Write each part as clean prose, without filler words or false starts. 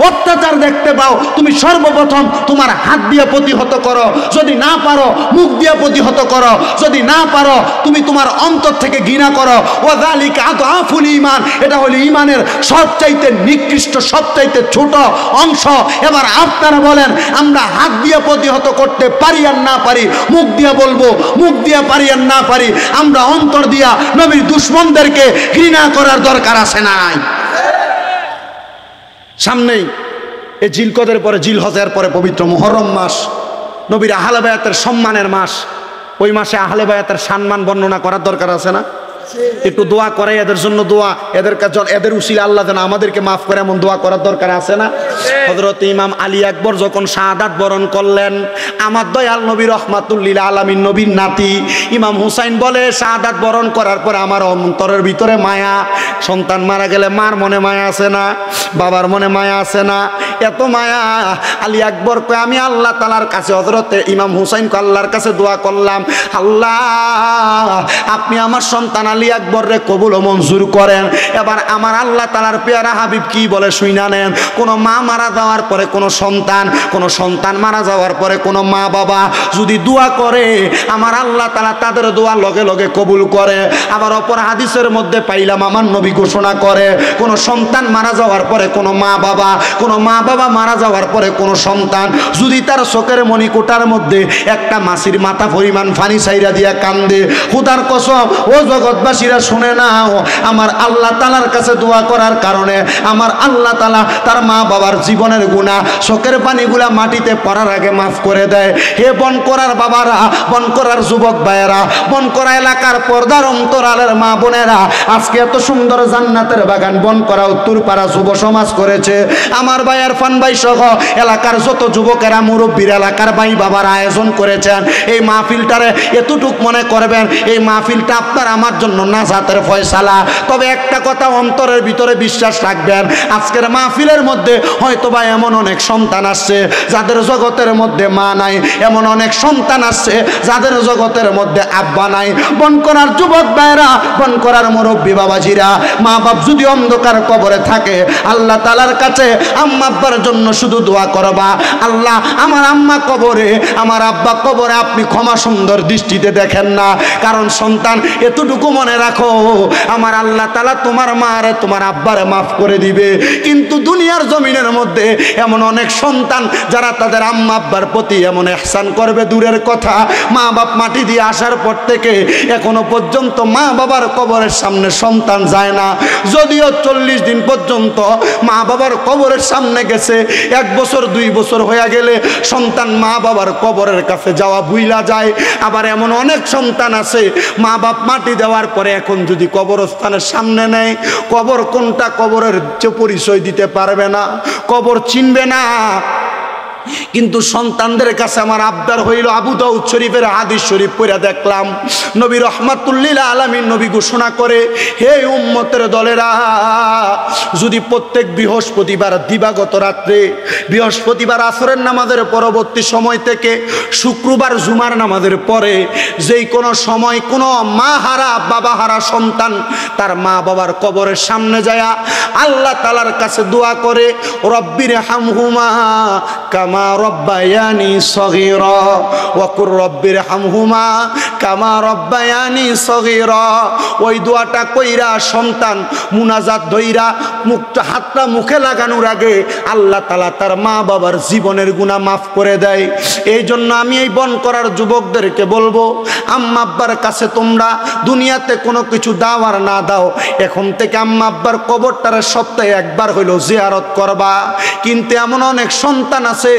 অত্যাচার দেখতে পাও, তুমি সর্বপ্রথম তোমার হাত দিয়ে প্রতিহত করো, যদি না পারো মুখ দিয়ে প্রতিহত করো, যদি না পারো তুমি তোমার অন্তর থেকে ঘৃণা করো। ওয়াযালিকা আদআফুল ঈমান, এটা হলো ঈমানের সবচাইতে নিকৃষ্ট, সবচাইতে ছোট অংশ। এবার আপনারা বলেন, আমরা হাত দিয়ে প্রতিহত করতে পারি আর না পারি, মুখ দিয়ে বলবো, মুখ দিয়ে পারি আর না পারি, আমরা অন্তর দিয়া নবীর দুশমনদেরকে ঘৃণা করার দরকার আছে নাই? সামনেই এই জিলকদের পরে জিলহজের পরে পবিত্র মুহররম মাস, নবীর আহলে বায়াতের সম্মানের মাস। ওই মাসে আহলে বায়াতের সম্মান বর্ণনা করার দরকার আছে না? একটু দোয়া করে এদের জন্য, দোয়া এদের কাছে, এদের উসিলা আল্লাহ যেন আমাদেরকে মাফ করে, এমন দোয়া করার দরকার আছে না? হযরত ইমাম আলী আকবর যখন শাহাদাত বরণ করলেন, আমার দয়াল নবী রহমাতুল লিল আলামিন নবীর নাতি ইমাম হুসাইন বলে, শাহাদাত বরণ করার পরে আমার অন্তরের ভিতরে মায়া, সন্তান মারা গেলে মার মনে মায়া আছে না, বাবার মনে মায়া আছে না, এত মায়া। আলী আকবর কয়, আমি আল্লাহ তাআলার কাছে, হযরত ইমাম হুসাইনকে আল্লাহর কাছে দোয়া করলাম, আল্লাহ আপনি আমার সন্তান আলী আকবর রে কবুল ও মঞ্জুর করেন। এবার আমার আল্লাহ তাআলার পেয়ারা হাবিব কি বলে শুইনা নেন। কোন মা মারা যাওয়ার পরে কোন সন্তান মারা যাওয়ার পরে কোন মা বাবা যদি দোয়া করে, আমার আল্লাহ তাআলা তাদের দোয়া লগে লগে কবুল করে। আবার অপর হাদিসের মধ্যে পাইলাম আমার নবী ঘোষণা করে, কোন সন্তান মারা যাওয়ার পরে কোন মা বাবা মারা যাওয়ার পরে কোন সন্তান যদি তার চোখের মণিকোটার মধ্যে একটা মাছির মাথা পরিমাণ পানি ছাইরা দিয়া কান্দে, খোদার কসম ও জগৎবাসীরা শুনে নাও, আমার আল্লাহ তাআলার কাছে দোয়া করার কারণে আমার আল্লাহ তাআলা তার মা বাবার জীবনের গুনাহ, চোখের পানিগুলা মাটিতে পড়ার আগে মাফ করে দেয়। হে বনকরার বাবারা, বনকরার যুবক ভাইয়েরা, বনকরা এলাকার পর্দার অন্তরালের মা বোনেরা, আজকে এত সুন্দর জান্নাতের বাগান বনকরা উত্তরপাড়া যুব সমাজ করেছে। আমার ভাই আরফান ভাই সহ এলাকার যত যুবকেরা, মুরব্বীর, এলাকার ভাই বাবার আয়োজন করেছেন। এই মাহফিলটারে এতটুক মনে করবেন, এই মাহফিলটা আপনার আমার জন্য নাজাতের ফয়সালা। তবে একটা কথা অন্তরের ভিতরে বিশ্বাস রাখবেন, আজকের মাহফিলের মধ্যে হয়তোবা এমন অনেক সন্তান আসছে যাদের জগতের মধ্যে মা নাই, এমন অনেক সন্তান আসছে যাদের জগতের মধ্যে আব্বা নাই। বনকরার যুবক ভাইরা, বনকরার মুরব্বী বাবাজিরা, মা বাপ যদি অন্ধকার কবরে থাকে, আল্লাহ তাআলার কাছে আম্মা আব্বার জন্য শুধু দোয়া করবা, আল্লাহ আমার আম্মা কবরে, আমার আব্বা কবরে আপনি ক্ষমা সুন্দর দৃষ্টিতে দেখেন না। কারণ সন্তান এতটুকু মনে রাখো, আমার আল্লাহ তাআলা তোমার মারে, তোমার আব্বারে মাফ করে দিবে। কিন্তু দুনিয়ার জমিনের মধ্যে এমন অনেক সন্তান যারা তাদের আম্মা আব্বার প্রতি এমন ইহসান করবে, দূরের কথা, মা বাপ মাটি দিয়ে আসার পর থেকে এখনো পর্যন্ত মা বাবার কবরের সামনে সন্তান যায় না। যদিও 40 দিন পর্যন্ত মা বাবার কবরের সামনে গেছে, 1 বছর 2 বছর হয়ে গেলে সন্তান মা বাবার কবরের কাছে যাওয়া ভুইলা যায়। আবার এমন অনেক সন্তান আছে, মা বাপ মাটি দেওয়ার পরে এখন যদি কবরস্থানের সামনে নেয়, কবর কোনটা কবরের পরিচয় দিতে পারবে না, কবর চিনবে না। কিন্তু সন্তানদের কাছে আমার আবদার হইল, আবু দাউদ শরীফের হাদিস শরীফ পড়ে দেখলাম, নবী রহমাতুল লিল আলামিন নবী ঘোষণা করে, হে উম্মতের দলেরা, যদি প্রত্যেক বৃহস্পতিবার দিবাগত রাত্রে, বৃহস্পতিবার আসরের নামাজের পরবর্তী সময় থেকে শুক্রবার জুমার নামাজের পরে যেই কোনো সময় কোনো মা হারা বাবা হারা সন্তান তার মা বাবার কবরের সামনে যায় আল্লাহ তাআলার কাছে দোয়া করে, রব্বির হামহুমা কামা রব্বায়ানি সগীরা ওয়া কুর রব্বির হামহুমা কামা রব্বায়ানি সগীরা। ওই দোয়াটা কইরা সন্তান মুনাজাত ধইরা মুখটা হাতটা মুখে লাগানোর আগে আল্লাহ তাআলা তার মা বাবার জীবনের গুনাহ মাফ করে দেয়। এই জন্য আমি এই বনকরার যুবকদেরকে বলবো, আম্মা আব্বার কাছে তোমরা দুনিয়াতে কোনো কিছু দাও আর না দাও, এখন থেকে আম্মা আব্বার কবরটারে সপ্তাহে একবার হইলো জিয়ারত করবা। কিন্তু এমন অনেক সন্তান আছে,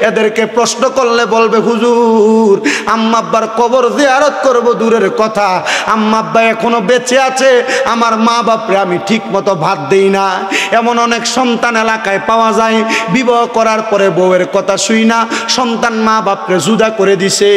এদেরকে প্রশ্ন করলে বলবে, হুজুর আম্মা আব্বার কবর জিয়ারত করব দূরের কথা, আম্মা আব্বা এখনো বেঁচে আছে, আমার মা বাপরে আমি ঠিক মতো ভাত দেই না। এমন অনেক সন্তান এলাকায় পাওয়া যায়, বিবাহ করার পরে বউয়ের কথা শুই না সন্তান মা বাপরে জুদা করে দিছে।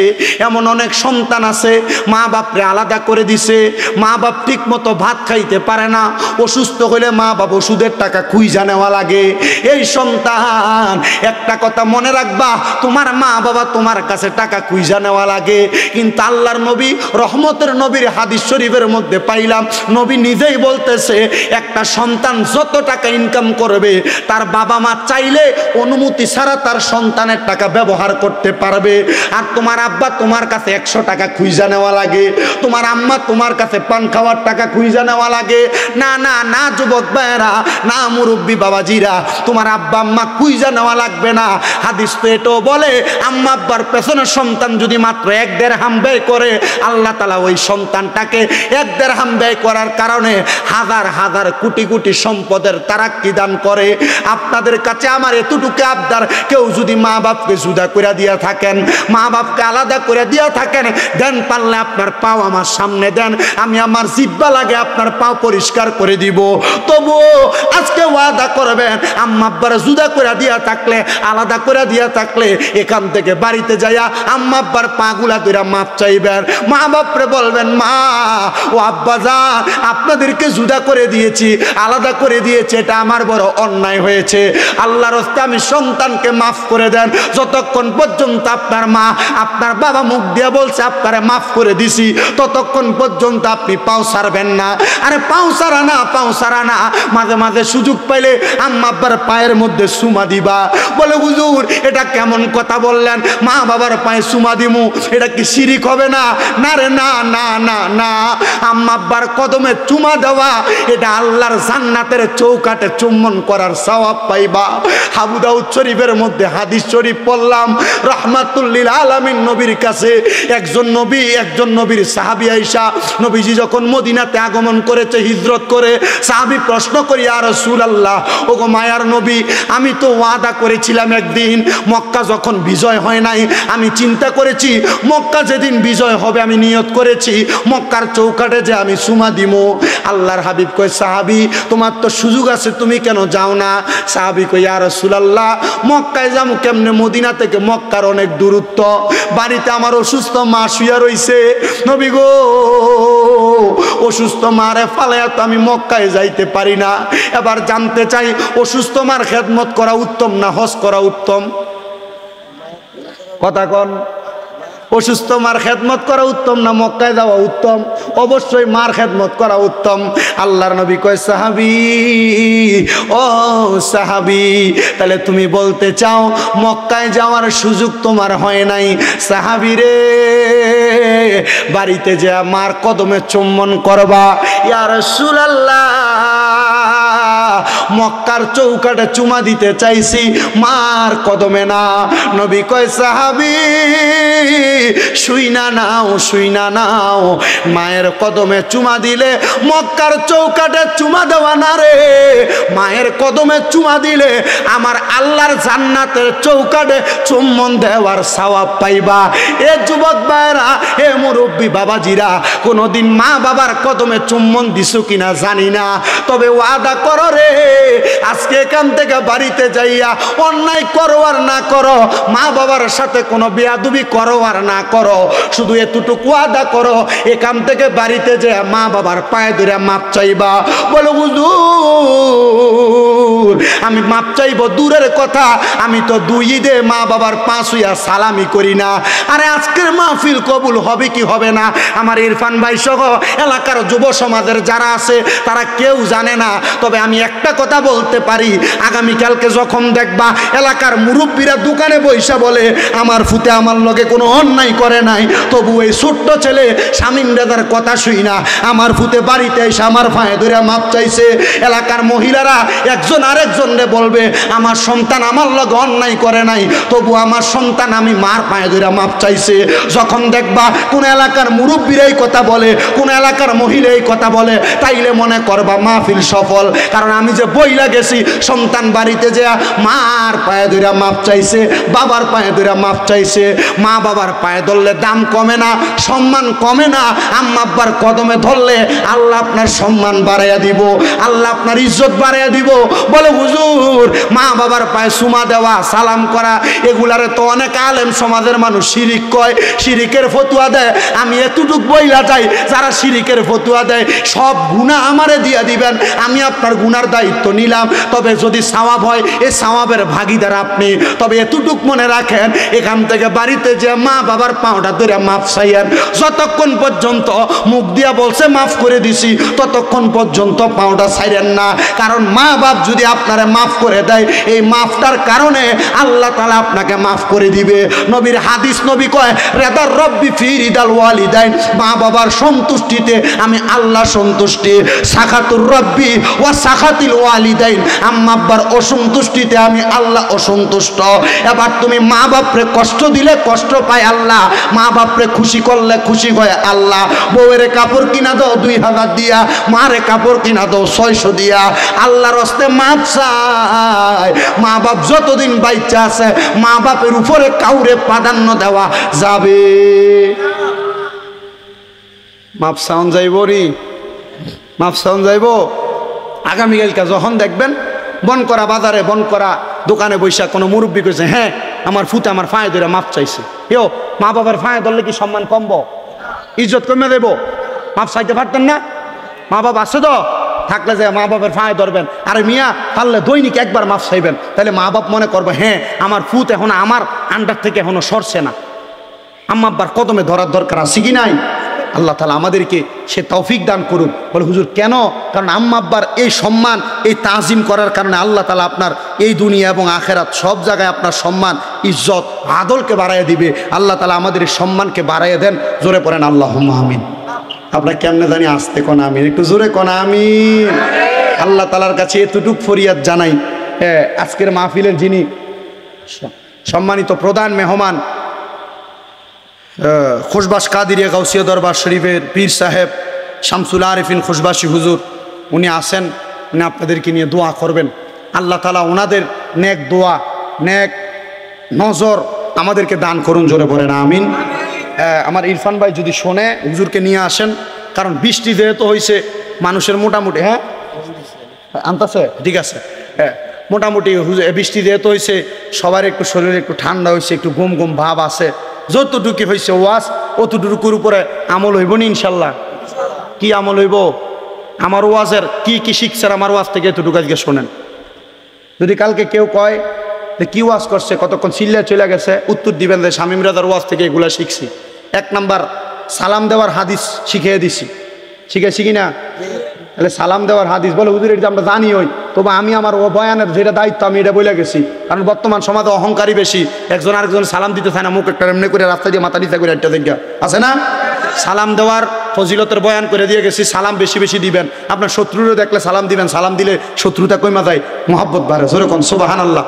এমন অনেক সন্তান আছে, মা বাপরে আলাদা করে দিছে, মা বাপ ঠিক মতো ভাত খাইতে পারে না, অসুস্থ হলে মা বাপ ওষুধের টাকা খুঁজা নেওয়া লাগে। এই সন্তান একটা কথা মনে রাখবা তোমার মা বাবা তোমার কাছে টাকা কুইজা নেওয়া লাগে, কিন্তু আল্লাহর নবী রহমতের নবীর হাদিস শরীফের মধ্যে পাইলাম নবী নিজেই বলতেছে একটা সন্তান যত টাকা ইনকাম করবে তার বাবা মা চাইলে অনুমতি ছাড়া তার সন্তানের টাকা ব্যবহার করতে পারবে। আর তোমার আব্বা তোমার কাছে 100 টাকা খুঁজা নেওয়া লাগে, তোমার আম্মা তোমার কাছে পান খাওয়ার টাকা খুঁজা নেওয়া লাগে। না না না যুবক ভাইয়েরা, না মুরব্বী বাবাজিরা, তোমার আব্বা আম্মা খুঁজা নেওয়া লাগবে না। হাদিস তো এটাও বলে আম্মা আব্বার পেছনে সন্তান যদি মাত্র 1 দিরহাম ব্যয় করে, আল্লাহ তাআলা ওই সন্তানটাকে 1 দিরহাম ব্যয় করার কারণে হাজার হাজার কোটি কোটি সম্পদের তারাক্কি দান করে। আপনাদের কাছে আমার এতটুকু আবদার, কেউ যদি মা বাপকে জুদা করে দিয়া থাকেন, মা বাপকে আলাদা করে দিয়া থাকেন, দেন পারলে আপনার পাও আমার সামনে দেন, আমি আমার জিব্বা লাগে আপনার পাও পরিষ্কার করে দিব। তবুও আজকে ওয়াদা করবেন আম্মা আব্বার জুদা করে দিয়া থাকলে, আলাদা করে দিয়া থাকলে এখান থেকে বাড়িতে যাইয়া আম্মা আব্বার পাগুলা ধরে মাপ চাইবেন। মা বাপরে বলবেন মা ও আব্বা যান, আপনাদেরকে জুদা করে দিয়েছি, আলাদা করে দিয়েছি, এটা আমার বড় অন্যায় হয়েছে, আল্লাহর রাস্তায় আমি সন্তানকে মাফ করে দেন। যতক্ষণ পর্যন্ত আপনার মা আপনার বাবা মুখ দিয়ে বলছে আপনারে মাফ করে দিছি, ততক্ষণ পর্যন্ত আপনি পাও ছাড়বেন না। আরে পাও ছাড়া না, পাও ছাড়া না, মাঝে মাঝে সুযোগ পাইলে আম্মা আব্বার পায়ের মধ্যে চুমা দিবা। বলে হুজুর এটা কেমন কথা বললেন, মা বাবার পায়ে চুমা দিমু, এটা কি শিরিক হবে না? না রে না না না না, আম্মা আব্বার কদমে চুমা দেওয়া এটা আল্লাহর জান্নাতের চৌকাটে চুম্বন করার সওয়াব পাইবা। আবু দাউদ শরীফের মধ্যে হাদিস শরীফ পড়লাম, রাহমাতুল লিল আলামিন নবীর কাছে একজন নবীর সাহাবী আয়েশা, নবীজি যখন মদিনাতে আগমন করেছে হিজরত করে, সাহাবী প্রশ্ন করি ইয়া রাসূলুল্লাহ, ওগো মায়ার নবী, আমি তো ওয়াদা করেছিলাম একদিন মক্কা যখন বিজয় হয় নাই, আমি চিন্তা করেছি মক্কা যেদিন বিজয় হবে আমি নিয়ত করেছি মক্কার চৌকাটে যে আমি চুমা দিমু। আল্লাহর হাবিব কয় সাহাবী তোমার তো সুযোগ আছে, তুমি কেন যাও না? সাহাবী কয় ইয়া রাসূলুল্লাহ, মক্কায় যাবো কেমনে? মদিনা থেকে মক্কার অনেক দূরত্ব, বাড়িতে আমার অসুস্থ মা শুয়া রইছে। নবী গো, অসুস্থ মারে ফালায়া তো আমি মক্কায় যাইতে পারি না। এবার জানতে চাই অসুস্থ মার খেদমত করা উত্তম না হজ করা উত্তম? কথা কন। অসুস্থ মার খেদমত করা উত্তম না মক্কায় যাওয়া উত্তম? অবশ্যই মার খেদমত করা উত্তম। আল্লাহর নবী কয় সাহাবী, ও সাহাবী, তাহলে তুমি বলতে চাও মক্কায় যাওয়ার সুযোগ তোমার হয় নাই? সাহাবী রে, বাড়িতে যে মার কদমে চুম্বন করবা। ইয়া রাসূলুল্লাহ, মক্কার চৌকাটে চুমা দিতে চাইছি, মার কদমে না। নবী কয় সাহাবী শুইনা নাও, শুইনা নাও, মায়ের কদমে চুমা দিলে মক্কার চৌকাটে চুমা দেওয়া না রে, মায়ের কদমে চুমা দিলে আমার আল্লাহর জান্নাতের চৌকাটে চুম্বন দেওয়ার সওয়াব পাইবা। এ যুবক ভাইরা, এ মুরব্বী বাবাজিরা, কোনোদিন মা বাবার কদমে চুম্বন দিছো কিনা জানি না, তবে ওয়াদা করো রে, আজকে এখান থেকে বাড়িতে যাইয়া অন্যায় করো আর না করো, মা বাবার সাথে কোনো বেয়াদবি করো আর না করো, শুধু এতটুকু ওয়াদা করো এখান থেকে বাড়িতে যে মা বাবার পায়ে ধরে মাপ চাইবা। বলো হুজুর আমি মাপ চাইবো দূরের কথা, আমি তো 2 ঈদে মা বাবার পা ছুঁয়া সালামি করি না। আরে আজকের মাহফিল কবুল হবে কি হবে না আমার ইরফান ভাই সহ এলাকার যুব সমাজের যারা আছে তারা কেউ জানে না। তবে আমি একটা কথা বলতে পারি, আগামীকালকে যখন দেখবা এলাকার মুরব্বীরা দোকানে বৈশা বলে আমার ফুতে আমার লগে কোনো অন্যায় করে নাই, তবু এই ছোট্ট ছেলে শামীম দাদার কথা শুই না আমার ফুতে বাড়িতে এসে আমার পায়ে ধরে মাপ চাইছে। এলাকার মহিলারা একজন আরেকজনরে বলবে আমার সন্তান আমার লগে অন্যায় করে নাই, তবু আমার সন্তান আমি মার পায়ে ধরে মাপ চাইছে। যখন দেখবা কোন এলাকার মুরব্বীরা এই কথা বলে, কোন এলাকার মহিলা এই কথা বলে, তাইলে মনে করবা মাহফিল সফল। কারণ আমি যে বইলা গেছি সন্তান বাড়িতে যে মার পায়ে ধরে মাপ চাইছে, বাবার পায়ে ধরে মাপ চাইছে। মা বাবার পায়ে ধরলে দাম কমে না, সম্মান কমে না। আম্মা আব্বার কদমে ধরলে আল্লাহ আপনার সম্মান বাড়াইয়া দিব, আল্লাহ আপনার ইজ্জত বাড়াইয়া দিব। বলে হুজুর মা বাবার পায়ে সুমা দেওয়া সালাম করা এগুলারে তো অনেক আলেম সমাজের মানুষ শিরিক কয়, শিরিকের ফতুয়া দেয়। আমি এতটুক বইলা যাই যারা শিরিকের ফতুয়া দেয় সব গুনাহ আমারে দিয়া দিবেন, আমি আপনার গুনার দায়িত্ব নিলাম। তবে যদি সওয়াব হয় এই সওয়াবের ভাগীদার আপনি। তবে এতটুক মনে রাখেন এখান থেকে বাড়িতে যে মা বাবার পাওটা ধরে মাফ চাইয়েন। যতক্ষণ পর্যন্ত মুখ দিয়া বলছে মাফ করে দিছি ততক্ষণ পর্যন্ত পাওটা ছাইরেন না। কারণ মা বাপ যদি আপনারে মাফ করে দেয় এই মাফটার কারণে আল্লাহ তাআলা আপনাকে মাফ করে দিবে। নবীর হাদিস, নবী কয় রেদার রব্বি ফি রিদাল ওয়ালিদাইন, মা বাবার সন্তুষ্টিতে আমি আল্লাহ সন্তুষ্টি। সাখাতুর রব্বি ওয়া সাখাতিল ওয়ালিদাইন, আম্মা আব্বার অসন্তুষ্টিতে আমি আল্লাহ অসন্তুষ্ট। এবার তুমি মা বাপরে কষ্ট দিলে কষ্ট পায় আল্লাহ, মা বাপরে খুশি করলে খুশি হয় আল্লাহ। বউয়ের কাপড় কিনা দাও 2000 দিয়া, মারে কাপড় কিনা দাও 600 দিয়া। আল্লাহর হস্তে মাপ চাই। মা বাপ যতদিন বাচ্চা আছে মা বাপের উপরে কাউরে প্রাধান্য দেওয়া যাবে। মাপ চাউন যাইব রি, মাপ চাউন যাইব। আগামীকালকে যখন দেখবেন বন করা বাজারে, বন করা দোকানে বৈশা কোনো মুরব্বী কইছে হ্যাঁ আমার ফুতে আমার ফায়ে ধরে মাপ চাইছে, হেও মা বাবার ফায়ে ধরলে কি সম্মান কমব? ইজ্জত কমে দেব? মাপ চাইতে পারতেন না? মা বাবা আছে তো, থাকলে যে মা বাবার ফায়ে ধরবেন। আরে মিয়া পারলে দৈনিক একবার মাপ চাইবেন, তাহলে মা বাপ মনে করবে হ্যাঁ আমার ফুত এখন আমার আন্ডার থেকে এখনো সরছে না, আম্মা আব্বার কদমে ধরার দরকার আছে কি নাই? আল্লাহ তাআলা আমাদেরকে সে তৌফিক দান করুন। বলে হুজুর কেন? কারণ আম্মা আব্বার এই সম্মান, এই তাজিম করার কারণে আল্লাহ তাআলা আপনার এই দুনিয়া এবং আখেরাত সব জায়গায় আপনার সম্মান, ইজ্জত, আদলকে বাড়াইয়া দিবে। আল্লাহ তাআলা আমাদের এই সম্মানকে বাড়াইয়া দেন। জোরে পড়েন আল্লাহুম্মা আমিন। আপনার কেমনে জানি আসতে কোন আমিন, একটু জোরে কোন আমিন। আল্লাহ তাআলার কাছে এতটুক ফরিয়াদ জানাই, আজকের মাহফিলের যিনি সম্মানিত প্রধান মেহমান খুশবাস কাদিরিয়া গাউসিয়া দরবার শরীফের পীর সাহেব শামসুল আরিফিন খুশবাসী হুজুর, উনি আসেন, উনি আপনাদেরকে নিয়ে দোয়া করবেন। আল্লাহ তাআলা ওনাদের নেক দোয়া, নেক নজর আমাদেরকে দান করুন। জোরে বলেন আমিন। আমার ইরফান ভাই যদি শোনে হুজুরকে নিয়ে আসেন, কারণ বৃষ্টি যেহেতু হয়েছে মানুষের মোটামুটি আনতাছে ঠিক আছে, মোটামুটি বৃষ্টি যেহেতু হয়েছে সবার একটু শরীরে একটু ঠান্ডা হয়েছে, একটু ঘুম ঘুম ভাব আছে। যতটুকু হয়েছে ওয়াজ অতটুকুর উপরে আমল হইব না ইনশাল্লাহ। কি আমল হইব? আমার ওয়াজের কি কি শিখছেন আমার ওয়াজ থেকে এতটুকু আজকে শোনেন। যদি কালকে কেউ কয় যে কি ওয়াজ করছে, কতক্ষণ চিল্লা চলে গেছে, উত্তর দিবেন যে শামীম রাজার ওয়াজ থেকে এগুলা শিখছি। 1 নাম্বার সালাম দেওয়ার হাদিস শিখিয়ে দিছি, শিখেছি কি না? তাহলে সালাম দেওয়ার হাদিস বলে হুজুর এটা আমরা জানি ওই, তবে আমি আমার ও বয়ানের যেটা দায়িত্ব আমি এটা বলে গেছি। কারণ বর্তমান সমাজে অহংকারী বেশি, একজন আরেকজন সালাম দিতে চায় না, মুখ একটা এমনি করে রাস্তা দিয়ে মাথা নিচে করে একটা দিকে আছে না। সালাম দেওয়ার ফজিলতের বয়ান করে দিয়ে গেছি। সালাম বেশি বেশি দিবেন, আপনার শত্রুরও দেখলে সালাম দিবেন, সালাম দিলে শত্রুতা কইমা যায়, মহব্বত বাড়ে। যেরকম সুবহানাল্লাহ।